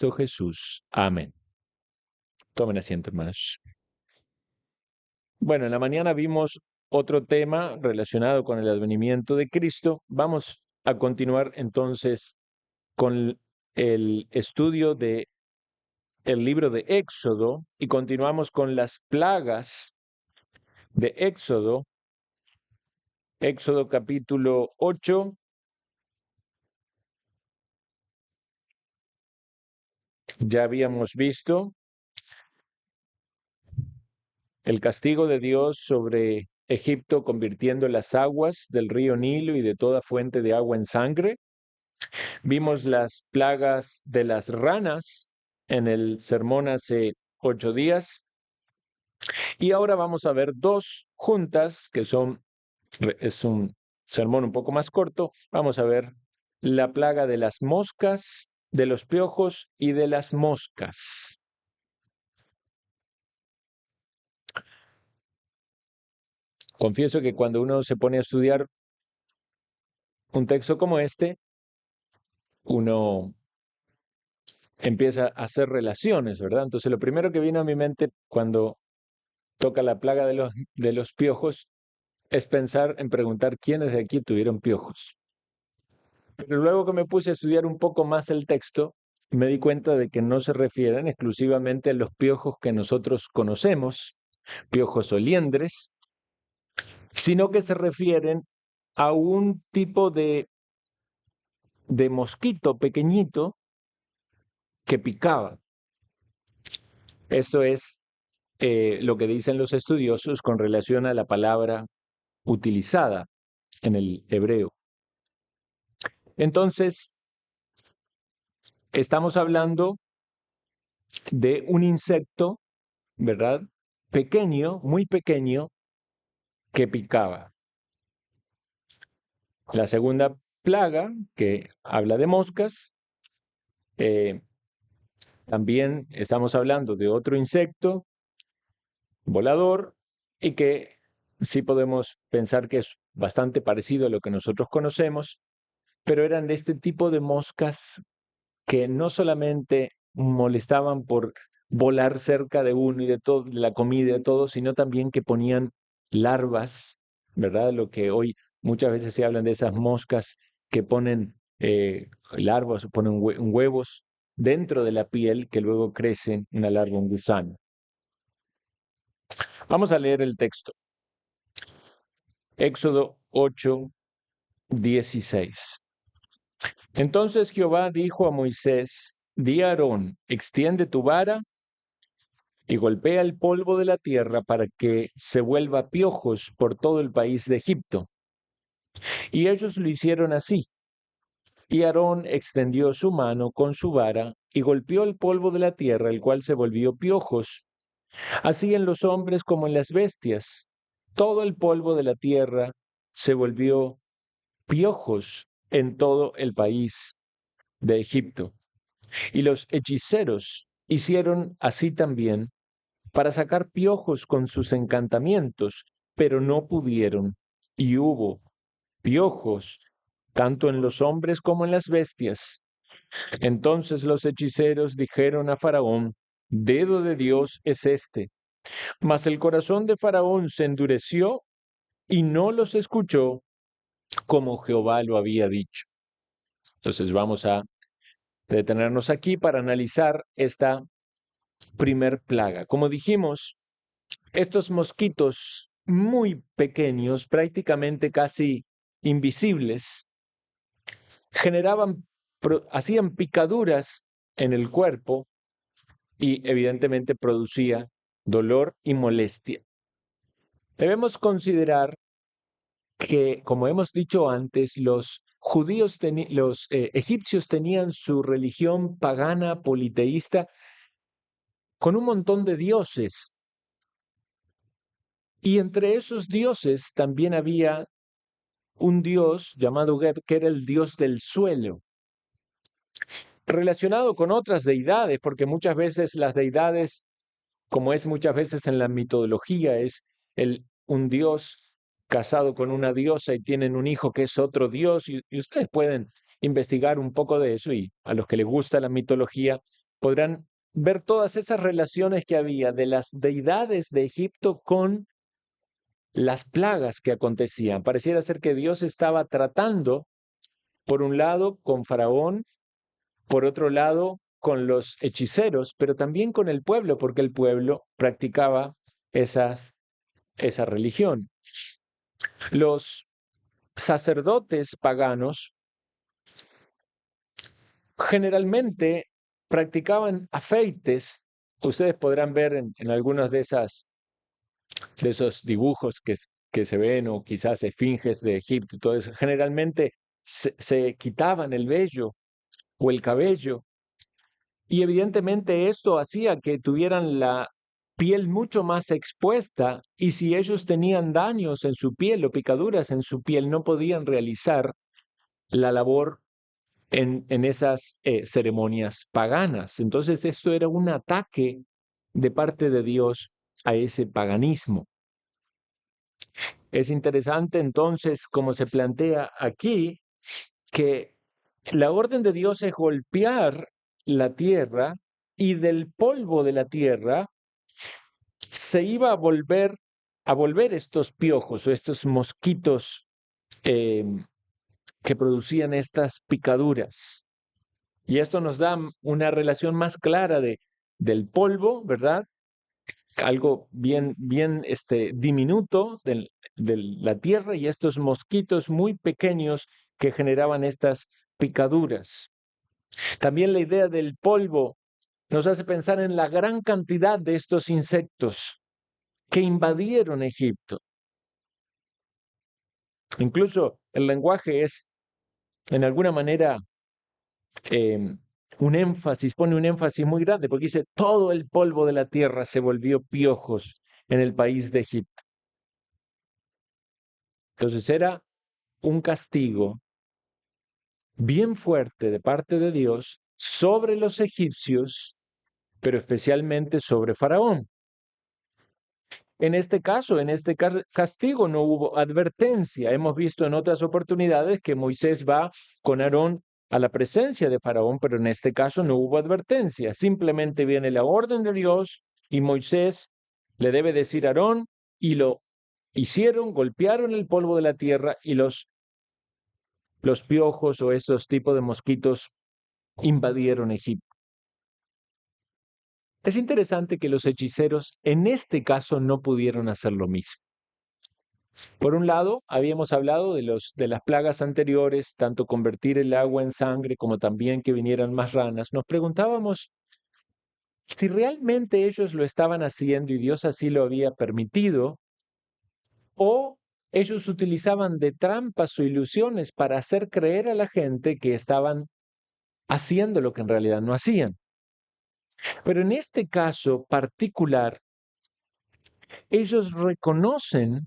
Cristo Jesús. Amén. Tomen asiento, hermanos. Bueno, en la mañana vimos otro tema relacionado con el advenimiento de Cristo. Vamos a continuar entonces con el estudio de el libro de Éxodo y continuamos con las plagas de Éxodo. Éxodo capítulo 8. Ya habíamos visto el castigo de Dios sobre Egipto, convirtiendo las aguas del río Nilo y de toda fuente de agua en sangre. Vimos las plagas de las ranas en el sermón hace 8 días. Y ahora vamos a ver dos juntas, que es un sermón un poco más corto. Vamos a ver la plaga de las moscas, de los piojos y de las moscas. Confieso que cuando uno se pone a estudiar un texto como este, uno empieza a hacer relaciones, ¿verdad? Entonces lo primero que vino a mi mente cuando toca la plaga de los piojos es pensar en preguntar quiénes de aquí tuvieron piojos. Pero luego que me puse a estudiar un poco más el texto, me di cuenta de que no se refieren exclusivamente a los piojos que nosotros conocemos, piojos o liendres, sino que se refieren a un tipo de mosquito pequeñito que picaba. Eso es lo que dicen los estudiosos con relación a la palabra utilizada en el hebreo. Entonces, estamos hablando de un insecto, ¿verdad? Pequeño, muy pequeño, que picaba. La segunda plaga, que habla de moscas, también estamos hablando de otro insecto volador y que sí podemos pensar que es bastante parecido a lo que nosotros conocemos, pero eran de este tipo de moscas que no solamente molestaban por volar cerca de uno y de todo, de la comida y de todo, sino también que ponían larvas, ¿verdad? Lo que hoy muchas veces se hablan de esas moscas que ponen larvas o ponen huevos dentro de la piel que luego crecen una larva, un gusano. Vamos a leer el texto. Éxodo 8:16. Entonces Jehová dijo a Moisés: Di a Aarón, extiende tu vara y golpea el polvo de la tierra para que se vuelva piojos por todo el país de Egipto. Y ellos lo hicieron así. Y Aarón extendió su mano con su vara y golpeó el polvo de la tierra, el cual se volvió piojos. Así en los hombres como en las bestias. Todo el polvo de la tierra se volvió piojos en todo el país de Egipto. Y los hechiceros hicieron así también para sacar piojos con sus encantamientos, pero no pudieron. Y hubo piojos tanto en los hombres como en las bestias. Entonces los hechiceros dijeron a Faraón: Dedo de Dios es este. Mas el corazón de Faraón se endureció y no los escuchó como Jehová lo había dicho. Entonces vamos a detenernos aquí para analizar esta primer plaga. Como dijimos, estos mosquitos muy pequeños, prácticamente casi invisibles, hacían picaduras en el cuerpo y evidentemente producía dolor y molestia. Debemos considerar que, como hemos dicho antes, los egipcios tenían su religión pagana politeísta con un montón de dioses. Y entre esos dioses también había un dios llamado Geb, que era el dios del suelo, relacionado con otras deidades, porque muchas veces las deidades, como es muchas veces en la mitología, es un dios casado con una diosa y tienen un hijo que es otro dios, y ustedes pueden investigar un poco de eso, y a los que les gusta la mitología podrán ver todas esas relaciones que había de las deidades de Egipto con las plagas que acontecían. Pareciera ser que Dios estaba tratando, por un lado, con Faraón, por otro lado, con los hechiceros, pero también con el pueblo, porque el pueblo practicaba esa religión. Los sacerdotes paganos generalmente practicaban afeites. Ustedes podrán ver en algunos de esos dibujos que se ven, o quizás esfinges de Egipto y todo eso. Generalmente se quitaban el vello o el cabello, y evidentemente esto hacía que tuvieran la piel mucho más expuesta, y si ellos tenían daños en su piel o picaduras en su piel, no podían realizar la labor en esas ceremonias paganas. Entonces esto era un ataque de parte de Dios a ese paganismo. Es interesante entonces, como se plantea aquí, que la orden de Dios es golpear la tierra, y del polvo de la tierra se iba a volver estos piojos o estos mosquitos eh, que producían estas picaduras. Y esto nos da una relación más clara del polvo, ¿verdad? Algo bien diminuto de la tierra, y estos mosquitos muy pequeños que generaban estas picaduras. También la idea del polvo nos hace pensar en la gran cantidad de estos insectos que invadieron Egipto. Incluso el lenguaje es, en alguna manera, pone un énfasis muy grande, porque dice: todo el polvo de la tierra se volvió piojos en el país de Egipto. Entonces era un castigo bien fuerte de parte de Dios sobre los egipcios, pero especialmente sobre Faraón. En este caso, en este castigo, no hubo advertencia. Hemos visto en otras oportunidades que Moisés va con Aarón a la presencia de Faraón, pero en este caso no hubo advertencia. Simplemente viene la orden de Dios, y Moisés le debe decir a Aarón, y lo hicieron, golpearon el polvo de la tierra, y los piojos o estos tipos de mosquitos invadieron Egipto. Es interesante que los hechiceros en este caso no pudieron hacer lo mismo. Por un lado, habíamos hablado de las plagas anteriores, tanto convertir el agua en sangre como también que vinieran más ranas. Nos preguntábamos si realmente ellos lo estaban haciendo y Dios así lo había permitido, o ellos utilizaban de trampas o ilusiones para hacer creer a la gente que estaban haciendo lo que en realidad no hacían. Pero en este caso particular, ellos reconocen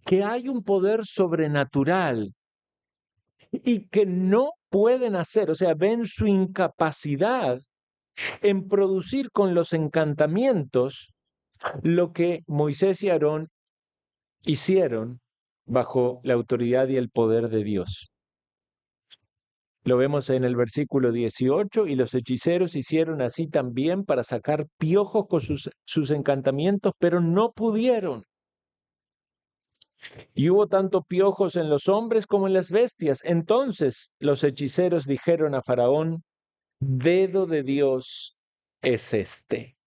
que hay un poder sobrenatural y que no pueden hacer, o sea, ven su incapacidad en producir con los encantamientos lo que Moisés y Aarón hicieron bajo la autoridad y el poder de Dios. Lo vemos en el versículo 18: y los hechiceros hicieron así también para sacar piojos con sus encantamientos, pero no pudieron. Y hubo tanto piojos en los hombres como en las bestias. Entonces los hechiceros dijeron a Faraón: dedo de Dios es este.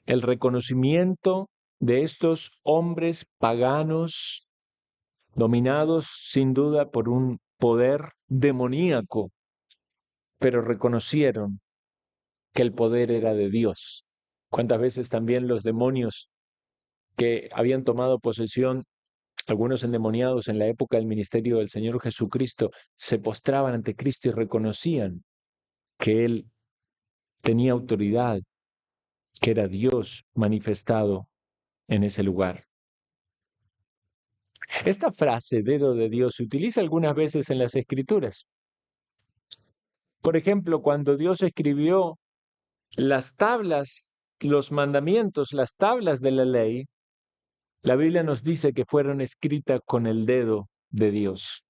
El reconocimiento de estos hombres paganos, dominados sin duda por un poder demoníaco, pero reconocieron que el poder era de Dios. ¿Cuántas veces también los demonios que habían tomado posesión, algunos endemoniados en la época del ministerio del Señor Jesucristo, se postraban ante Cristo y reconocían que Él tenía autoridad, que era Dios manifestado en ese lugar? Esta frase, dedo de Dios, se utiliza algunas veces en las Escrituras. Por ejemplo, cuando Dios escribió las tablas, los mandamientos, las tablas de la ley, la Biblia nos dice que fueron escritas con el dedo de Dios.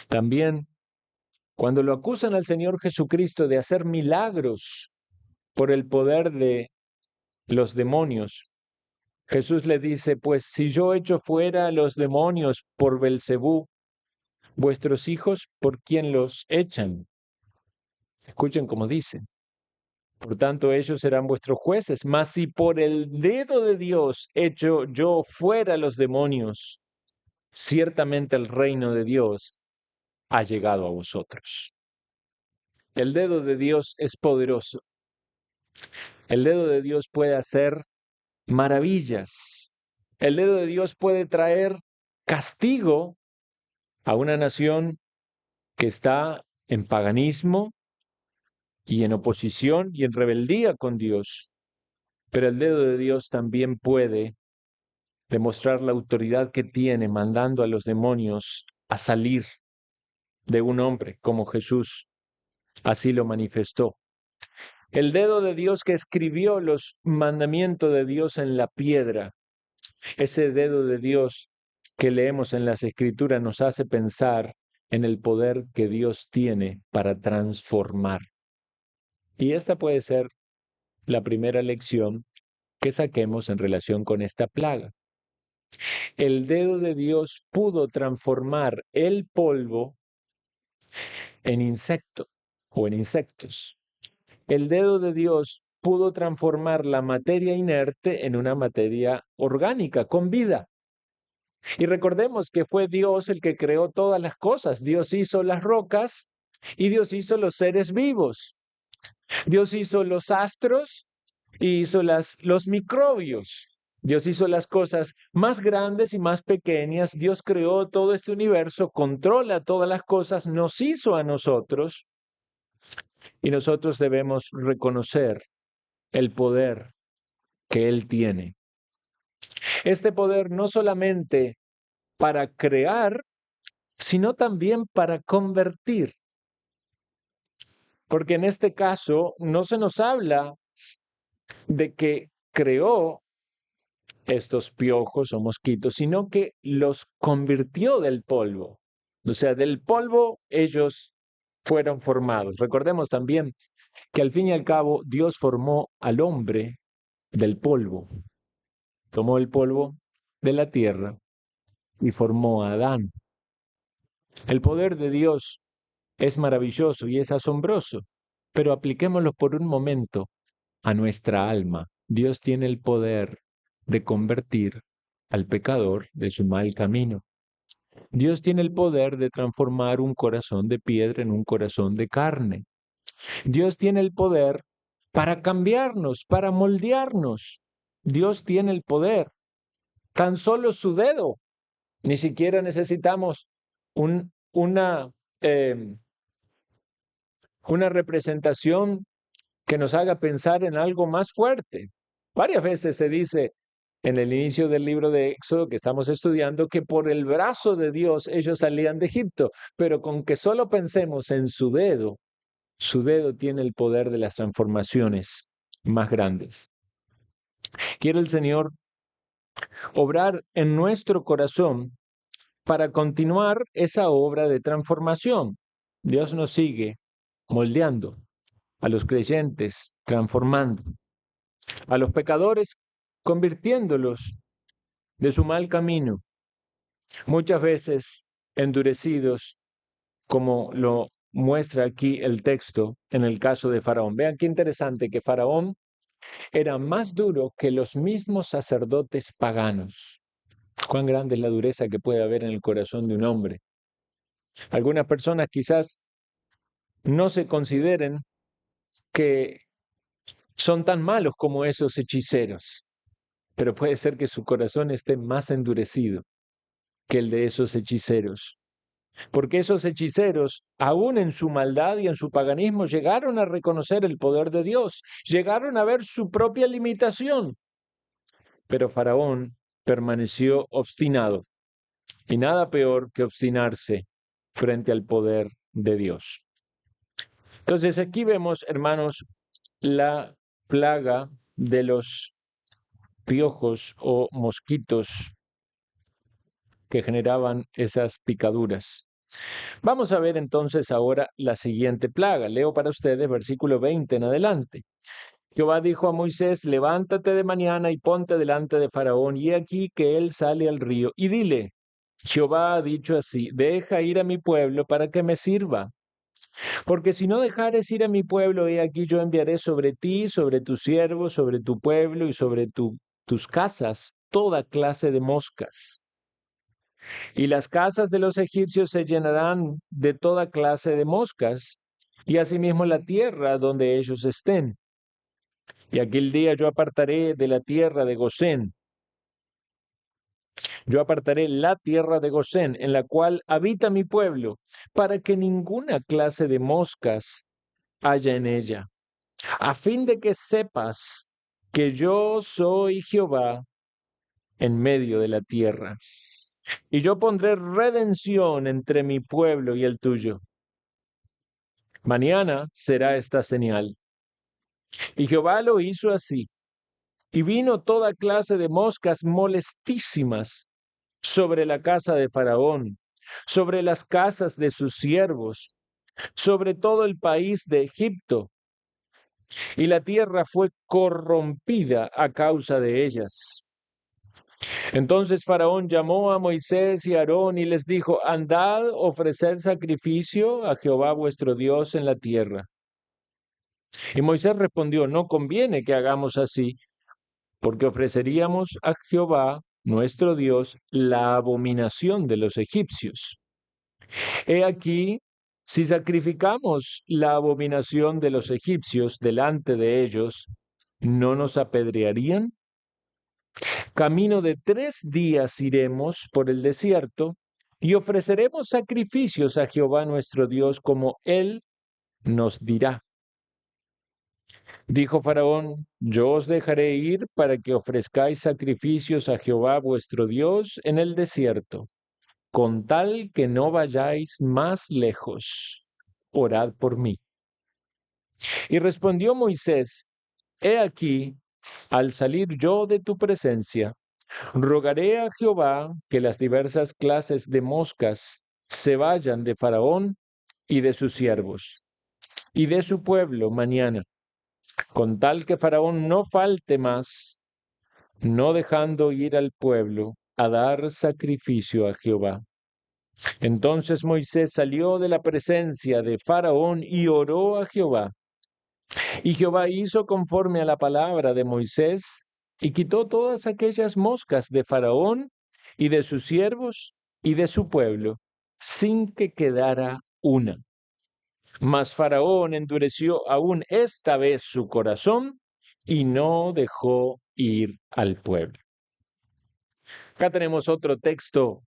También Cuando lo acusan al Señor Jesucristo de hacer milagros por el poder de los demonios, Jesús le dice, pues si yo echo fuera a los demonios por Belcebú, vuestros hijos, ¿por quién los echan? Escuchen cómo dice. Por tanto, ellos serán vuestros jueces. Mas si por el dedo de Dios echo yo fuera a los demonios, ciertamente el reino de Dios ha llegado a vosotros. El dedo de Dios es poderoso. El dedo de Dios puede hacer maravillas. El dedo de Dios puede traer castigo a una nación que está en paganismo y en oposición y en rebeldía con Dios. Pero el dedo de Dios también puede demostrar la autoridad que tiene mandando a los demonios a salir de un hombre como Jesús. Así lo manifestó. El dedo de Dios que escribió los mandamientos de Dios en la piedra, ese dedo de Dios que leemos en las Escrituras nos hace pensar en el poder que Dios tiene para transformar. Y esta puede ser la primera lección que saquemos en relación con esta plaga. El dedo de Dios pudo transformar el polvo en insecto o en insectos. El dedo de Dios pudo transformar la materia inerte en una materia orgánica, con vida. Y recordemos que fue Dios el que creó todas las cosas. Dios hizo las rocas y Dios hizo los seres vivos. Dios hizo los astros y hizo los microbios. Dios hizo las cosas más grandes y más pequeñas. Dios creó todo este universo, controla todas las cosas, nos hizo a nosotros y nosotros debemos reconocer el poder que Él tiene. Este poder no solamente para crear, sino también para convertir. Porque en este caso no se nos habla de que creó estos piojos o mosquitos, sino que los convirtió del polvo. O sea, del polvo ellos fueron formados. Recordemos también que al fin y al cabo Dios formó al hombre del polvo. Tomó el polvo de la tierra y formó a Adán. El poder de Dios es maravilloso y es asombroso, pero apliquémoslo por un momento a nuestra alma. Dios tiene el poder de convertir al pecador de su mal camino. Dios tiene el poder de transformar un corazón de piedra en un corazón de carne. Dios tiene el poder para cambiarnos, para moldearnos. Dios tiene el poder. Tan solo su dedo. Ni siquiera necesitamos una representación que nos haga pensar en algo más fuerte. Varias veces se dice en el inicio del libro de Éxodo que estamos estudiando que por el brazo de Dios ellos salían de Egipto, pero con que solo pensemos en su dedo tiene el poder de las transformaciones más grandes. Quiere el Señor obrar en nuestro corazón para continuar esa obra de transformación. Dios nos sigue moldeando a los creyentes, transformando a los pecadores, convirtiéndolos de su mal camino, muchas veces endurecidos, como lo muestra aquí el texto en el caso de Faraón. Vean qué interesante que Faraón era más duro que los mismos sacerdotes paganos. Cuán grande es la dureza que puede haber en el corazón de un hombre. Algunas personas quizás no se consideren que son tan malos como esos hechiceros, pero puede ser que su corazón esté más endurecido que el de esos hechiceros. Porque esos hechiceros, aún en su maldad y en su paganismo, llegaron a reconocer el poder de Dios, llegaron a ver su propia limitación. Pero Faraón permaneció obstinado, y nada peor que obstinarse frente al poder de Dios. Entonces aquí vemos, hermanos, la plaga de los piojos o mosquitos que generaban esas picaduras. Vamos a ver entonces ahora la siguiente plaga. Leo para ustedes versículo 20 en adelante. Jehová dijo a Moisés, levántate de mañana y ponte delante de Faraón, y he aquí que él sale al río, y dile, Jehová ha dicho así, deja ir a mi pueblo para que me sirva. Porque si no dejares ir a mi pueblo, he aquí yo enviaré sobre ti, sobre tus siervos, sobre tu pueblo y sobre tus casas toda clase de moscas. Y las casas de los egipcios se llenarán de toda clase de moscas, y asimismo la tierra donde ellos estén. Y aquel día yo apartaré de la tierra de Gosén. Yo apartaré la tierra de Gosén, en la cual habita mi pueblo, para que ninguna clase de moscas haya en ella, a fin de que sepas que yo soy Jehová en medio de la tierra. Y yo pondré redención entre mi pueblo y el tuyo. Mañana será esta señal. Y Jehová lo hizo así. Y vino toda clase de moscas molestísimas sobre la casa de Faraón, sobre las casas de sus siervos, sobre todo el país de Egipto. Y la tierra fue corrompida a causa de ellas. Entonces Faraón llamó a Moisés y a Aarón y les dijo, andad, ofreced sacrificio a Jehová vuestro Dios en la tierra. Y Moisés respondió, no conviene que hagamos así, porque ofreceríamos a Jehová nuestro Dios la abominación de los egipcios. He aquí, si sacrificamos la abominación de los egipcios delante de ellos, ¿no nos apedrearían? Camino de 3 días iremos por el desierto y ofreceremos sacrificios a Jehová nuestro Dios como Él nos dirá. Dijo Faraón, yo os dejaré ir para que ofrezcáis sacrificios a Jehová vuestro Dios en el desierto, con tal que no vayáis más lejos. Orad por mí. Y respondió Moisés, he aquí, al salir yo de tu presencia, rogaré a Jehová que las diversas clases de moscas se vayan de Faraón y de sus siervos y de su pueblo mañana, con tal que Faraón no falte más, no dejando ir al pueblo a dar sacrificio a Jehová. Entonces Moisés salió de la presencia de Faraón y oró a Jehová. Y Jehová hizo conforme a la palabra de Moisés y quitó todas aquellas moscas de Faraón y de sus siervos y de su pueblo, sin que quedara una. Mas Faraón endureció aún esta vez su corazón y no dejó ir al pueblo. Acá tenemos otro texto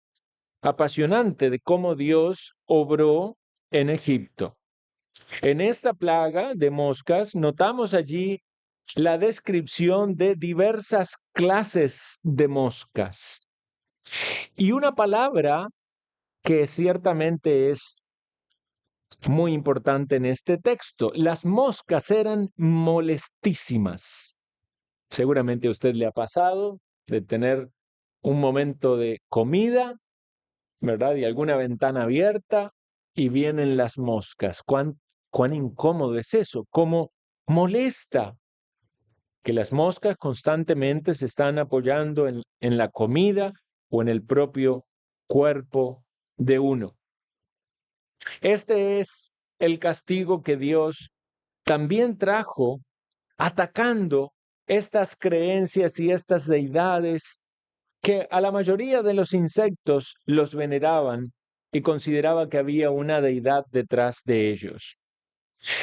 apasionante de cómo Dios obró en Egipto. En esta plaga de moscas notamos allí la descripción de diversas clases de moscas. Y una palabra que ciertamente es muy importante en este texto. Las moscas eran molestísimas. Seguramente a usted le ha pasado de tener un momento de comida, ¿verdad? Y alguna ventana abierta y vienen las moscas. ¿Cuán incómodo es eso? ¿Cómo molesta que las moscas constantemente se están apoyando en la comida o en el propio cuerpo de uno? Este es el castigo que Dios también trajo atacando estas creencias y estas deidades que a la mayoría de los insectos los veneraban y consideraba que había una deidad detrás de ellos.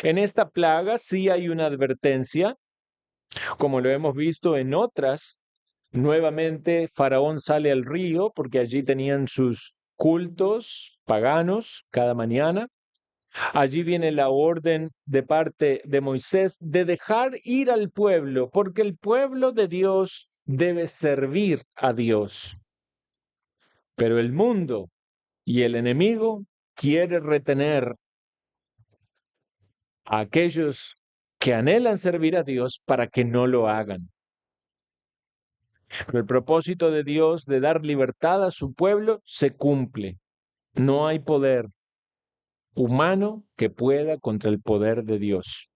En esta plaga sí hay una advertencia, como lo hemos visto en otras. Nuevamente Faraón sale al río porque allí tenían sus cultos paganos cada mañana. Allí viene la orden de parte de Moisés de dejar ir al pueblo, porque el pueblo de Dios debe servir a Dios. Pero el mundo y el enemigo quiere retener a aquellos que anhelan servir a Dios para que no lo hagan. Pero el propósito de Dios de dar libertad a su pueblo se cumple. No hay poder humano que pueda contra el poder de Dios.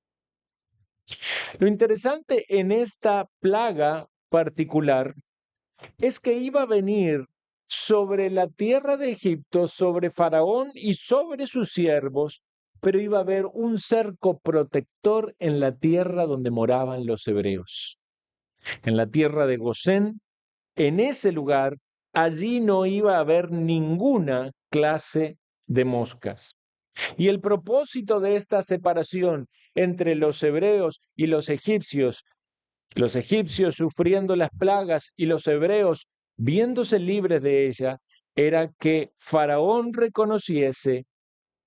Lo interesante en esta plaga particular es que iba a venir sobre la tierra de Egipto, sobre Faraón y sobre sus siervos, pero iba a haber un cerco protector en la tierra donde moraban los hebreos. En la tierra de Gosén, en ese lugar, allí no iba a haber ninguna clase de moscas. Y el propósito de esta separación entre los hebreos y los egipcios sufriendo las plagas y los hebreos viéndose libres de ella, era que Faraón reconociese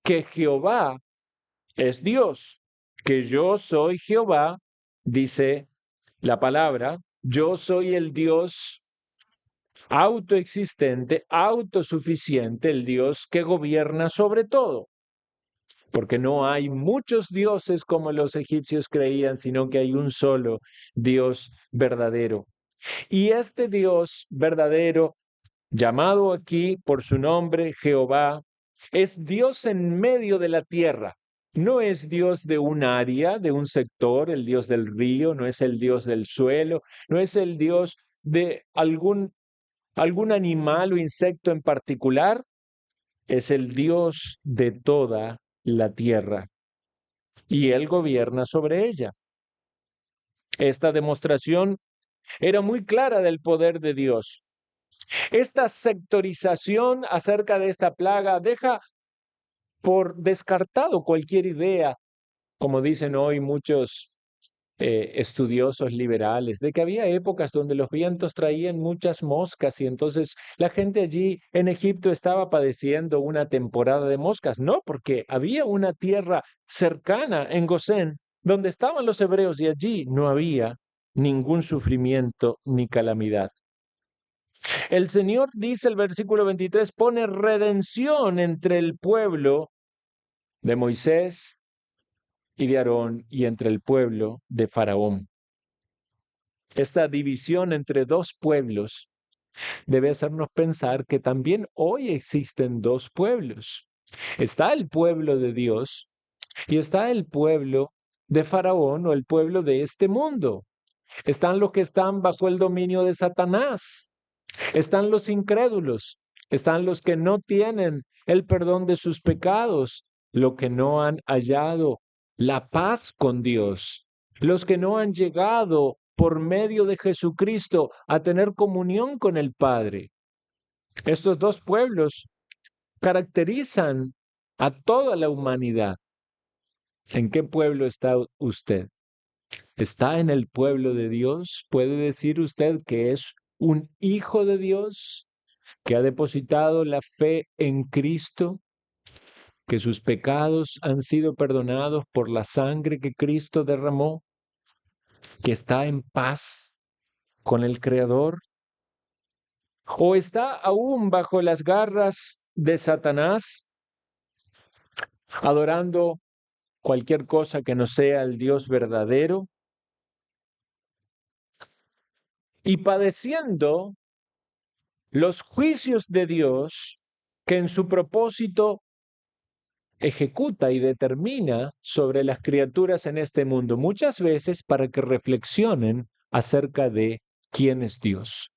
que Jehová es Dios, que yo soy Jehová, dice la palabra, yo soy el Dios autoexistente, autosuficiente, el Dios que gobierna sobre todo. Porque no hay muchos dioses como los egipcios creían, sino que hay un solo Dios verdadero. Y este Dios verdadero, llamado aquí por su nombre Jehová, es Dios en medio de la tierra. No es Dios de un área, de un sector, el Dios del río, no es el Dios del suelo, no es el Dios de algún animal o insecto en particular, es el Dios de toda la tierra y Él gobierna sobre ella. Esta demostración era muy clara del poder de Dios. Esta sectorización acerca de esta plaga deja por descartado cualquier idea, como dicen hoy muchos estudiosos liberales, de que había épocas donde los vientos traían muchas moscas y entonces la gente allí en Egipto estaba padeciendo una temporada de moscas. No, porque había una tierra cercana en Gosén donde estaban los hebreos y allí no había ningún sufrimiento ni calamidad. El Señor, dice el versículo 23, pone redención entre el pueblo de Moisés y de Aarón y entre el pueblo de Faraón. Esta división entre dos pueblos debe hacernos pensar que también hoy existen dos pueblos. Está el pueblo de Dios y está el pueblo de Faraón o el pueblo de este mundo. Están los que están bajo el dominio de Satanás. Están los incrédulos. Están los que no tienen el perdón de sus pecados, los que no han hallado la paz con Dios, los que no han llegado por medio de Jesucristo a tener comunión con el Padre. Estos dos pueblos caracterizan a toda la humanidad. ¿En qué pueblo está usted? ¿Está en el pueblo de Dios? ¿Puede decir usted que es un hijo de Dios, que ha depositado la fe en Cristo, que sus pecados han sido perdonados por la sangre que Cristo derramó, que está en paz con el Creador? ¿O está aún bajo las garras de Satanás, adorando cualquier cosa que no sea el Dios verdadero y padeciendo los juicios de Dios que en su propósito ejecuta y determina sobre las criaturas en este mundo, muchas veces para que reflexionen acerca de quién es Dios?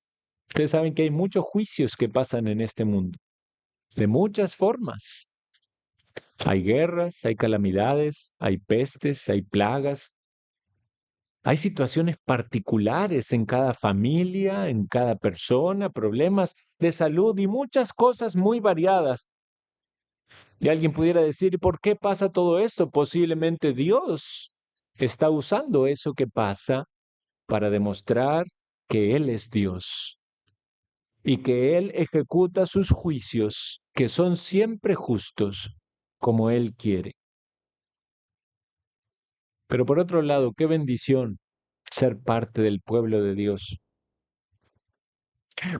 Ustedes saben que hay muchos juicios que pasan en este mundo, de muchas formas. Hay guerras, hay calamidades, hay pestes, hay plagas. Hay situaciones particulares en cada familia, en cada persona, problemas de salud y muchas cosas muy variadas. Y alguien pudiera decir, ¿por qué pasa todo esto? Posiblemente Dios está usando eso que pasa para demostrar que Él es Dios y que Él ejecuta sus juicios, que son siempre justos, como Él quiere. Pero por otro lado, qué bendición ser parte del pueblo de Dios.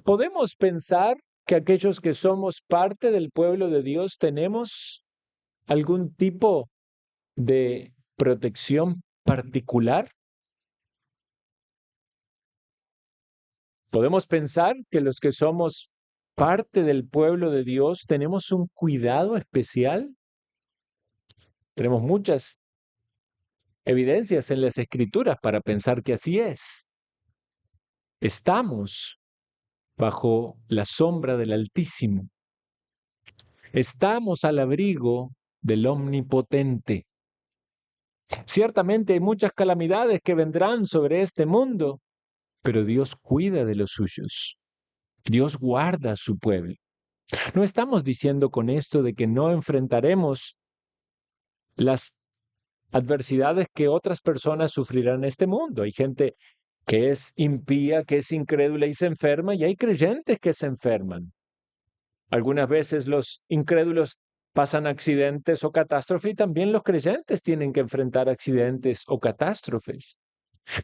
¿Podemos pensar que aquellos que somos parte del pueblo de Dios tenemos algún tipo de protección particular? ¿Podemos pensar que los que somos parte del pueblo de Dios tenemos un cuidado especial? Tenemos muchas evidencias en las Escrituras para pensar que así es. Estamos bajo la sombra del Altísimo. Estamos al abrigo del Omnipotente. Ciertamente hay muchas calamidades que vendrán sobre este mundo, pero Dios cuida de los suyos. Dios guarda a su pueblo. No estamos diciendo con esto de que no enfrentaremos las adversidades que otras personas sufrirán en este mundo. Hay gente que es impía, que es incrédula y se enferma, y hay creyentes que se enferman. Algunas veces los incrédulos pasan accidentes o catástrofes y también los creyentes tienen que enfrentar accidentes o catástrofes.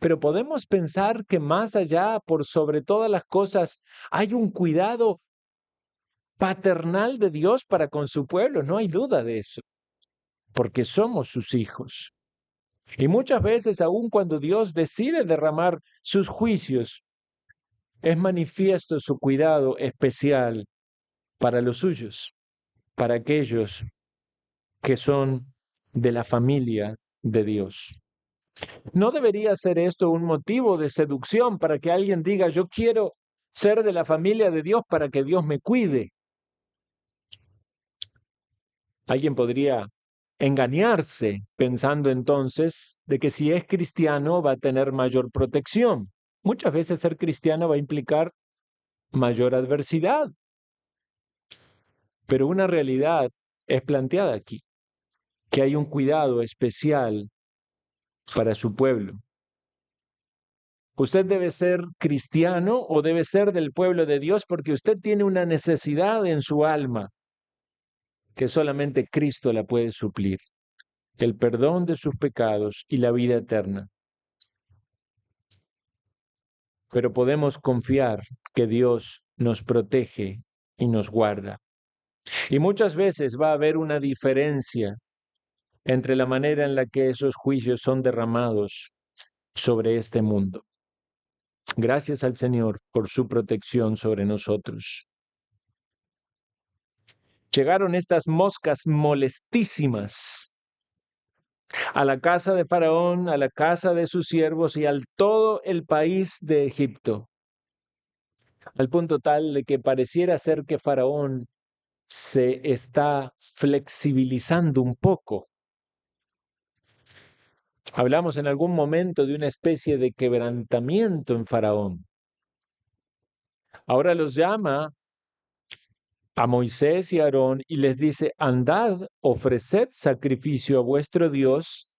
Pero podemos pensar que más allá, por sobre todas las cosas, hay un cuidado paternal de Dios para con su pueblo. No hay duda de eso, porque somos sus hijos. Y muchas veces, aun cuando Dios decide derramar sus juicios, es manifiesto su cuidado especial para los suyos, para aquellos que son de la familia de Dios. ¿No debería ser esto un motivo de seducción para que alguien diga, yo quiero ser de la familia de Dios para que Dios me cuide? Alguien podría engañarse pensando entonces de que si es cristiano va a tener mayor protección. Muchas veces ser cristiano va a implicar mayor adversidad, pero una realidad es planteada aquí, que hay un cuidado especial para su pueblo. Usted debe ser cristiano o debe ser del pueblo de Dios porque usted tiene una necesidad en su alma que solamente Cristo la puede suplir, el perdón de sus pecados y la vida eterna. Pero podemos confiar que Dios nos protege y nos guarda. Y muchas veces va a haber una diferencia entre la manera en la que esos juicios son derramados sobre este mundo. Gracias al Señor por su protección sobre nosotros. Llegaron estas moscas molestísimas a la casa de Faraón, a la casa de sus siervos y al todo el país de Egipto, al punto tal de que pareciera ser que Faraón se está flexibilizando un poco. Hablamos en algún momento de una especie de quebrantamiento en Faraón. Ahora los llama a Moisés y a Aarón y les dice, andad, ofreced sacrificio a vuestro Dios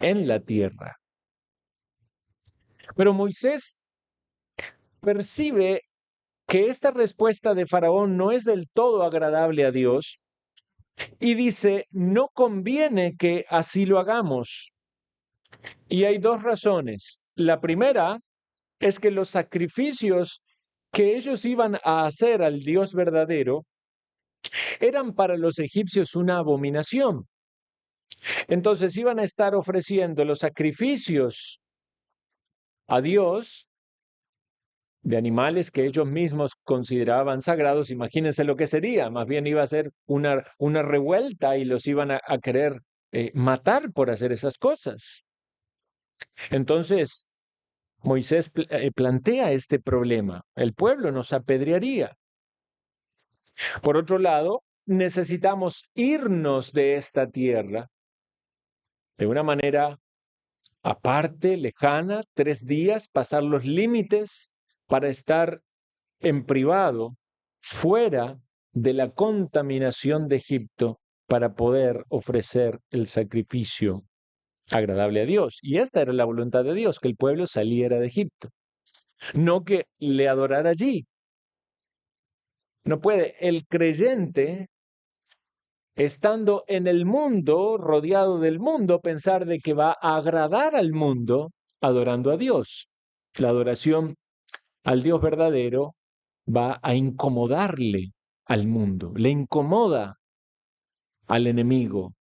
en la tierra. Pero Moisés percibe que esta respuesta de Faraón no es del todo agradable a Dios y dice, no conviene que así lo hagamos. Y hay dos razones. La primera es que los sacrificios que ellos iban a hacer al Dios verdadero eran para los egipcios una abominación. Entonces iban a estar ofreciendo los sacrificios a Dios de animales que ellos mismos consideraban sagrados. Imagínense lo que sería. Más bien iba a ser una revuelta y los iban a querer matar por hacer esas cosas. Entonces, Moisés plantea este problema. El pueblo nos apedrearía. Por otro lado, necesitamos irnos de esta tierra de una manera aparte, lejana, 3 días, pasar los límites para estar en privado, fuera de la contaminación de Egipto, para poder ofrecer el sacrificio agradable a Dios. Y esta era la voluntad de Dios, que el pueblo saliera de Egipto, no que le adorara allí. No puede el creyente, estando en el mundo, rodeado del mundo, pensar de que va a agradar al mundo adorando a Dios. La adoración al Dios verdadero va a incomodarle al mundo, le incomoda al enemigo,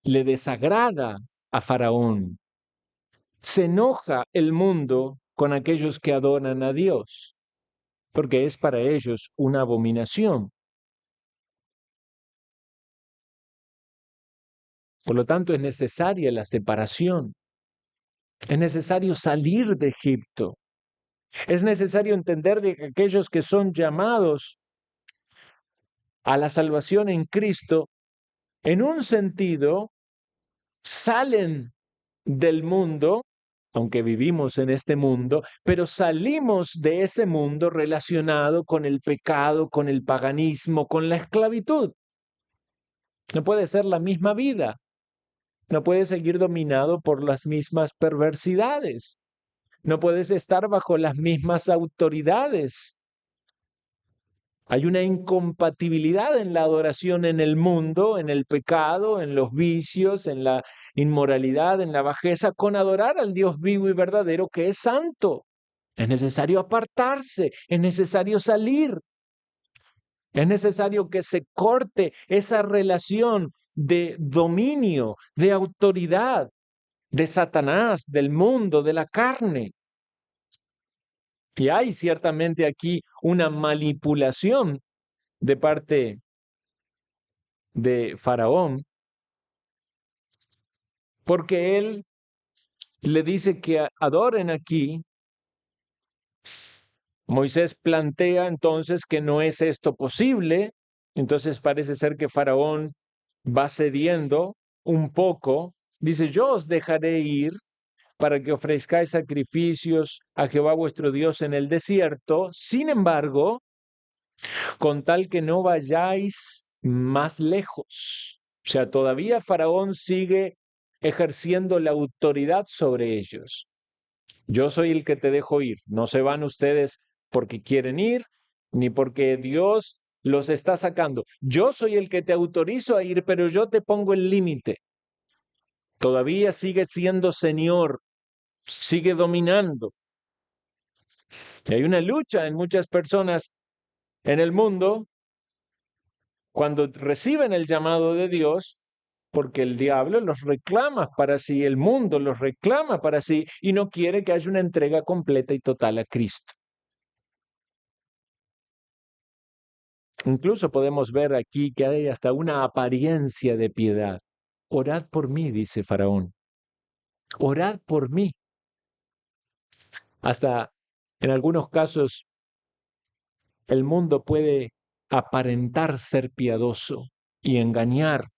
le desagrada a Faraón. Se enoja el mundo con aquellos que adoran a Dios. porque es para ellos una abominación. Por lo tanto, es necesaria la separación. Es necesario salir de Egipto. Es necesario entender de que aquellos que son llamados a la salvación en Cristo, en un sentido, salen del mundo, aunque vivimos en este mundo, pero salimos de ese mundo relacionado con el pecado, con el paganismo, con la esclavitud. No puede ser la misma vida, no puedes seguir dominado por las mismas perversidades, no puedes estar bajo las mismas autoridades. Hay una incompatibilidad en la adoración en el mundo, en el pecado, en los vicios, en la inmoralidad, en la bajeza, con adorar al Dios vivo y verdadero que es santo. Es necesario apartarse, es necesario salir, es necesario que se corte esa relación de dominio, de autoridad, de Satanás, del mundo, de la carne. Y hay ciertamente aquí una manipulación de parte de Faraón, porque él le dice que adoren aquí. Moisés plantea entonces que no es esto posible, entonces parece ser que Faraón va cediendo un poco, dice, yo os dejaré ir para que ofrezcáis sacrificios a Jehová vuestro Dios en el desierto, sin embargo, con tal que no vayáis más lejos. O sea, todavía Faraón sigue ejerciendo la autoridad sobre ellos. Yo soy el que te dejo ir. No se van ustedes porque quieren ir, ni porque Dios los está sacando. Yo soy el que te autorizo a ir, pero yo te pongo el límite. Todavía sigue siendo Señor, sigue dominando. Y hay una lucha en muchas personas en el mundo cuando reciben el llamado de Dios, porque el diablo los reclama para sí, el mundo los reclama para sí y no quiere que haya una entrega completa y total a Cristo. Incluso podemos ver aquí que hay hasta una apariencia de piedad. Orad por mí, dice Faraón. Orad por mí. Hasta en algunos casos el mundo puede aparentar ser piadoso y engañar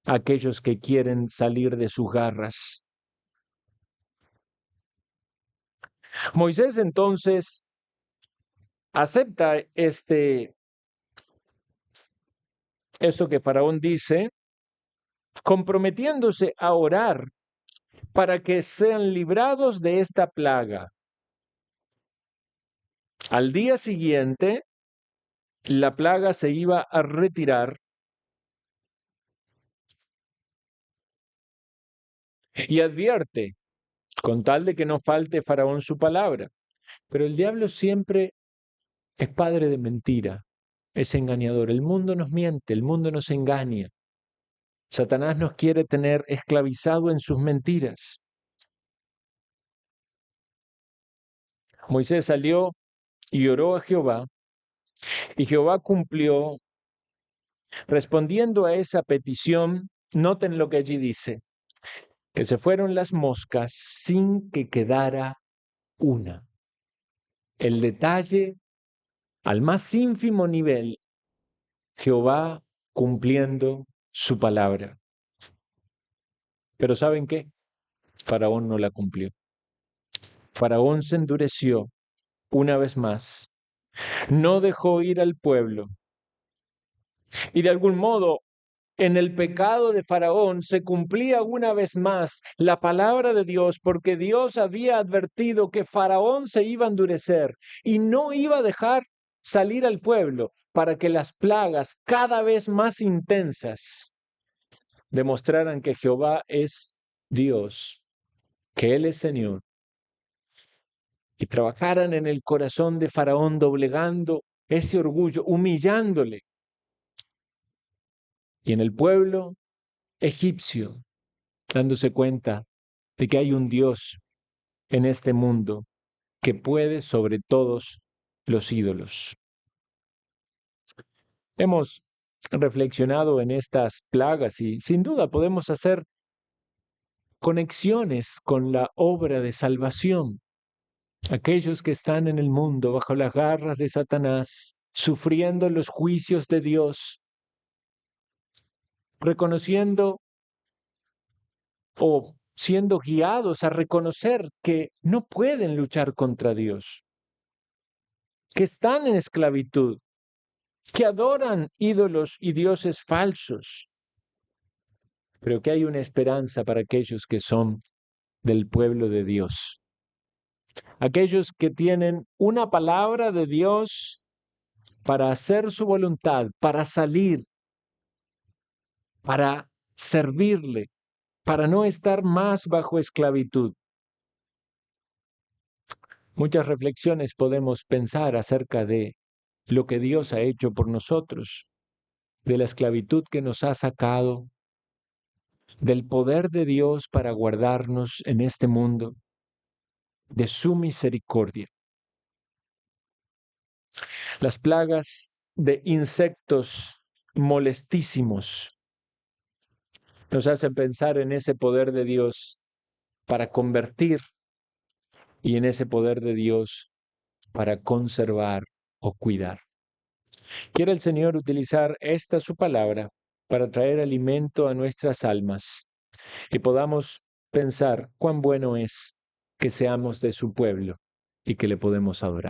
a aquellos que quieren salir de sus garras. Moisés entonces acepta esto que Faraón dice, comprometiéndose a orar para que sean librados de esta plaga. Al día siguiente, la plaga se iba a retirar y advierte, con tal de que no falte Faraón su palabra. Pero el diablo siempre es padre de mentira, es engañador. El mundo nos miente, el mundo nos engaña. Satanás nos quiere tener esclavizado en sus mentiras. Moisés salió y oró a Jehová, y Jehová cumplió. Respondiendo a esa petición, noten lo que allí dice, que se fueron las moscas sin que quedara una. El detalle al más ínfimo nivel, Jehová cumpliendo su palabra. Pero ¿saben qué? Faraón no la cumplió. Faraón se endureció una vez más, no dejó ir al pueblo y de algún modo en el pecado de Faraón se cumplía una vez más la palabra de Dios, porque Dios había advertido que Faraón se iba a endurecer y no iba a dejar salir al pueblo para que las plagas cada vez más intensas demostraran que Jehová es Dios, que Él es Señor, y trabajaran en el corazón de Faraón doblegando ese orgullo, humillándole, y en el pueblo egipcio dándose cuenta de que hay un Dios en este mundo que puede sobre todos los ídolos. Hemos reflexionado en estas plagas y sin duda podemos hacer conexiones con la obra de salvación. Aquellos que están en el mundo bajo las garras de Satanás, sufriendo los juicios de Dios, reconociendo o siendo guiados a reconocer que no pueden luchar contra Dios, que están en esclavitud, que adoran ídolos y dioses falsos, pero que hay una esperanza para aquellos que son del pueblo de Dios. Aquellos que tienen una palabra de Dios para hacer su voluntad, para salir, para servirle, para no estar más bajo esclavitud. Muchas reflexiones podemos pensar acerca de lo que Dios ha hecho por nosotros, de la esclavitud que nos ha sacado, del poder de Dios para guardarnos en este mundo, de su misericordia. Las plagas de insectos molestísimos nos hacen pensar en ese poder de Dios para convertir y en ese poder de Dios para conservar o cuidar. Quiere el Señor utilizar esta su palabra para traer alimento a nuestras almas y podamos pensar cuán bueno es que seamos de su pueblo y que le podemos adorar.